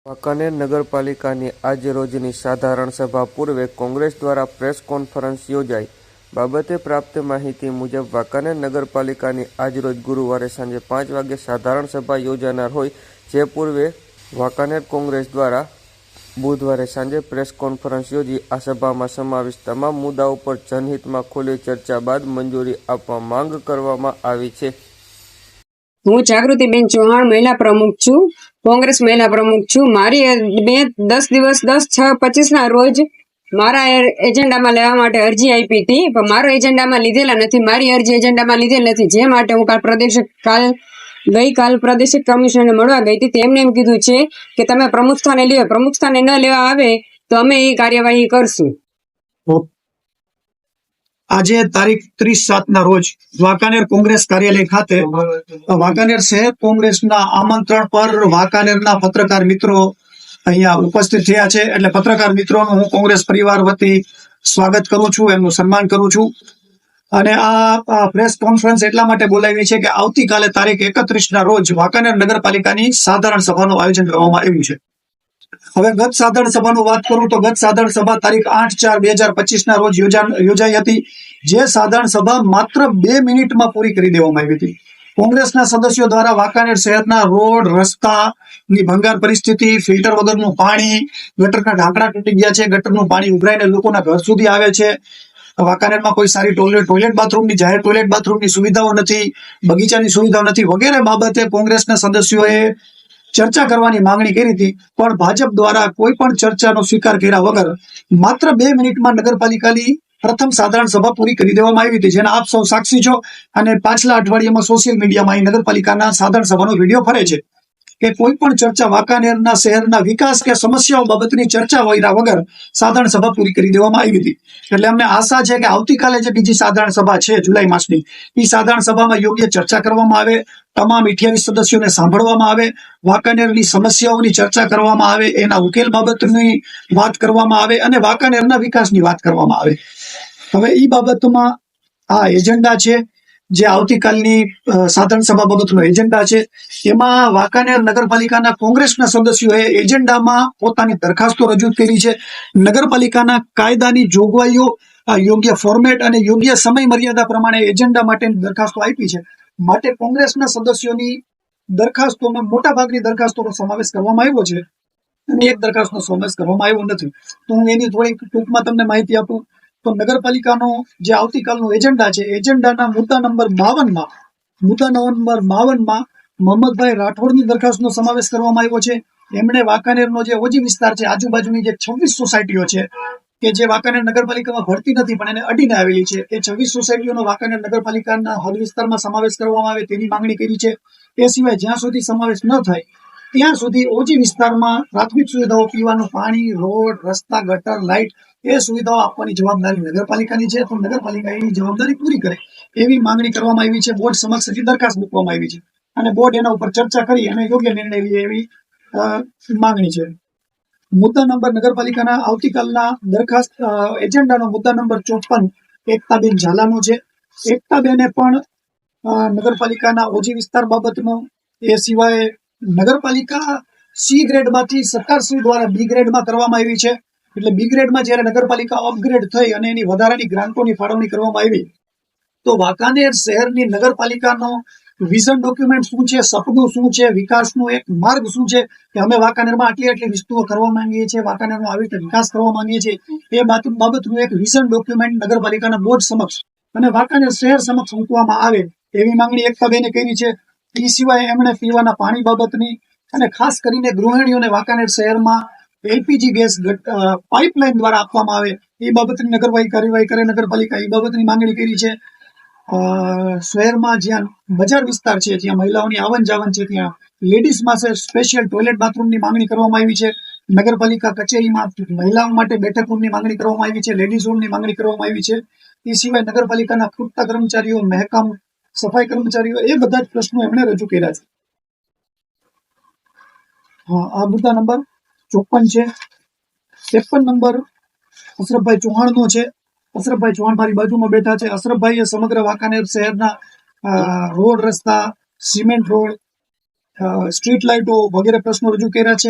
વાંકાનેર નગરપાલિકાની આજરોજની સાધારણ સભા પૂર્વે કોંગ્રેસ દ્વારા પ્રેસ કોન્ફરન્સ યોજાઈ. બાબતે પ્રાપ્ત માહિતી મુજબ વાંકાનેર નગરપાલિકાની આજરોજ ગુરુવારે સાંજે 5 વાગે સાધારણ સભા યોજાનાર હોય, જે પૂર્વે વાંકાનેર કોંગ્રેસ દ્વારા બુધવારે સાંજે પ્રેસ કોન્ફરન્સ યોજી આ સભામાં સમાવિષ્ટ તમામ મુદ્દાઓ પર જનહિતમાં ખુલ્લી ચર્ચા બાદ મંજૂરી આપવા માંગ કરવામાં આવી છે. હું જાગૃતિબેન ચૌહાણ મહિલા પ્રમુખ છું, કોંગ્રેસ મહિલા પ્રમુખ છું. મારી મેં 10 દિવસ 10/6/25 ના રોજ મારા એજન્ડામાં લેવા માટે અરજી આપી હતી, પણ મારો એજન્ડામાં લીધેલા નથી. મારી અરજી એજન્ડામાં લીધેલ નથી, જે માટે હું ગઈકાલ પ્રાદેશિક કમિશનરને મળવા ગઈ હતી. તેમને એમ કીધું છે કે તમે પ્રમુખ સ્થાને લ્યો, પ્રમુખ સ્થાને ન લેવા આવે તો અમે એ કાર્યવાહી કરશું. આજે તારીખ 30/7 ના રોજ વાંકાનેર કોંગ્રેસ કાર્યાલય ખાતે વાંકાનેર શહેર કોંગ્રેસના આમંત્રણ પર વાંકાનેરના પત્રકાર મિત્રો અહીંયા ઉપસ્થિત થયા છે. એટલે પત્રકાર મિત્રોનું હું કોંગ્રેસ પરિવાર વતી સ્વાગત કરું છું, એમનું સન્માન કરું છું. અને આ પ્રેસ કોન્ફરન્સ એટલા માટે બોલાવી છે કે આવતીકાલે તારીખ 31 ના રોજ વાંકાનેર નગરપાલિકાની સાધારણ સભાનું આયોજન કરવામાં આવ્યું છે. હવે ગત સાધારણ સભાનું વાત કરું તો ગત સાધારણ સભા તારીખ 8/4/2025 ના રોજ યોજાઈ હતી. જે સાધારણ સભા માત્ર 2 મિનિટમાં પૂરી કરી દેવામાં આવી હતી. કોંગ્રેસના સદસ્યો દ્વારા વાંકાનેર શહેરના રોડ, રસ્તાની ભંગાર પરિસ્થિતિ, ફિલ્ટર વગરનું પાણી, ગટરના ઢાંકણા તૂટી ગયા છે, ગટરનું પાણી ઉભરાઈને લોકોના ઘર સુધી આવે છે. વાંકાનેરમાં કોઈ સારી ટોયલેટ બાથરૂમની, જાહેર ટોયલેટ બાથરૂમની સુવિધાઓ નથી, બગીચાની સુવિધાઓ નથી વગેરે બાબતે કોંગ્રેસના સદસ્યોએ ચર્ચા કરવાની માંગણી કરી હતી, પણ ભાજપ દ્વારા કોઈ પણ ચર્ચાનો સ્વીકાર કર્યા વગર માત્ર 2 મિનિટમાં નગરપાલિકાની પ્રથમ સાધારણ સભા પૂરી કરી દેવામાં આવી હતી, જેના આપ સૌ સાક્ષી છો. અને પાછલા અઠવાડિયામાં સોશિયલ મીડિયામાં નગરપાલિકાના સાધારણ સભાનો વિડીયો ફરે છે કે કોઈ પણ ચર્ચા વાંકાનેરના શહેરના વિકાસ કે સમસ્યાઓ બાબતની ચર્ચા હોય વગર સાધારણ સભા પૂરી કરી દેવામાં આવી હતી. એટલે અમને આશા છે કે આવતીકાલે જે બીજી સાધારણ સભા છે જુલાઈ માસની, એ સાધારણ સભામાં યોગ્ય ચર્ચા કરવામાં આવે, તમામ 28 સદસ્યોને સાંભળવામાં આવે, વાંકાનેરની સમસ્યાઓની ચર્ચા કરવામાં આવે, એના ઉકેલ બાબતની વાત કરવામાં આવે અને વાંકાનેરના વિકાસની વાત કરવામાં આવે. હવે એ બાબતમાં આ એજન્ડા છે, જે આવતીકાલની સાધારણ સભા બાબતનો એજન્ડા છે. એમાં વાંકાનેર નગરપાલિકાના કોંગ્રેસના સદસ્યોએ એજન્ડામાં પોતાની દરખાસ્તો રજૂ કરી છે. નગરપાલિકાના કાયદાની જોગવાઈઓ, યોગ્ય ફોર્મેટ અને યોગ્ય સમય મર્યાદા પ્રમાણે એજન્ડા માટેની દરખાસ્તો આપી છે. માટે કોંગ્રેસના સદસ્યોની દરખાસ્તોમાં મોટાભાગની દરખાસ્તોનો સમાવેશ કરવામાં આવ્યો છે અને એક દરખાસ્તનો સમાવેશ કરવામાં આવ્યો નથી. તો હું એની થોડીક ટૂંકમાં તમને માહિતી આપું તો નગરપાલિકાનો જે આવતીકાલનો એજન્ડા છે, એજન્ડાના મુદ્દા નંબર 52માં મોહમ્મદભાઈ રાઠોડની દરખાસ્તનો સમાવેશ કરવામાં આવ્યો છે. એમણે વાંકાનેરનો જે ઓજી વિસ્તાર છે, આજુબાજુની જે 26 સોસાયટીઓ છે કે જે વાંકાનેર નગરપાલિકામાં ભળતી નથી પણ એને અડીને આવેલી છે, એ 26 સોસાયટીઓનો વાંકાનેર નગરપાલિકાના હદ વિસ્તારમાં સમાવેશ કરવામાં આવે તેની માંગણી કરી છે. એ સિવાય જ્યાં સુધી સમાવેશ ન થાય ત્યાં સુધી ઓજી વિસ્તારમાં પ્રાથમિક સુવિધાઓ, પીવાનું પાણી, રોડ, રસ્તા, ગટર, લાઇટ એ સુવિધાઓ આપવાની જવાબદારી નગરપાલિકાની છે. તો નગરપાલિકા એની જવાબદારી પૂરી કરે એવી માંગણી કરવામાં આવી છે. બોર્ડ સમક્ષ હજી દરખાસ્ત મૂકવામાં આવી છે અને બોર્ડ એના ઉપર ચર્ચા કરી અને યોગ્ય નિર્ણય લે એવી માંગણી છે. મુદ્દા નંબર નગરપાલિકાના આવતીકાલના દરખાસ્ત એજન્ડાનો મુદ્દા નંબર 54 એકતાબેન ઝાલાનો છે. એકતાબેને પણ નગરપાલિકાના ઓજી વિસ્તાર બાબતનો, એ સિવાય નગરપાલિકા સી ગ્રેડમાંથી સરકારશ્રી દ્વારા બી ગ્રેડમાં કરવામાં આવી છે. એટલે બી ગ્રેડમાં જ્યારે નગરપાલિકા અપગ્રેડ થઈ અને એની વધારાની ગ્રાન્ટોની ફાળવણી કરવામાં આવી તો વાંકાનેર શહેરની નગરપાલિકાનો વિઝન ડોક્યુમેન્ટ શું છે, સપનું શું છે, વિકાસનો એક માર્ગ શું છે કે અમે વાંકાનેરમાં આટલી વસ્તુઓ કરવા માંગીએ છીએ, વાંકાનેરનો આવી રીતે વિકાસ કરવા માંગીએ છીએ, એ બાબતનું એક વિઝન ડોક્યુમેન્ટ નગરપાલિકાના બોર્ડ સમક્ષ અને વાંકાનેર શહેર સમક્ષ મૂકવામાં આવે એવી માંગણી એકતાબેને કરી છે. એ સિવાય એમણે પીવાના પાણી બાબતની અને ખાસ કરીને ગૃહિણીઓને વાંકાનેર શહેરમાં એલપીજી ગેસ પાઇપલાઇન દ્વારા આપવામાં આવે એ બાબતની કાર્યવાહી કરે નગરપાલિકા, એ બાબતની માંગણી કરી છે. શહેરમાં જ્યાં બજાર વિસ્તાર છે, જ્યાં મહિલાઓની આવન જાવન છે, ત્યાં લેડીઝ માટે સ્પેશિયલ ટોયલેટ બાથરૂમની માંગણી કરવામાં આવી છે. નગરપાલિકા કચેરીમાં મહિલાઓ માટે બેઠક રૂમની માંગણી કરવામાં આવી છે, લેડીઝ રૂમની માંગણી કરવામાં આવી છે. એ સિવાય નગરપાલિકાના ખૂટતા કર્મચારીઓ, મહેકમ, સફાઈ કર્મચારીઓ, એ બધા જ પ્રશ્નો એમણે રજૂ કર્યા છે. આ મુદ્દા નંબર 54 છે. 53 નંબર અશરફભાઈ ચૌહાણનો છે. અશરફભાઈ ચૌહાણ મારી બાજુમાં બેઠા છે. અશરફભાઈએ સમગ્ર વાંકાનેર શહેરના રોડ, રસ્તા, સિમેન્ટ રોડ, સ્ટ્રીટ લાઇટો વગેરે પ્રશ્નો રજૂ કર્યા છે.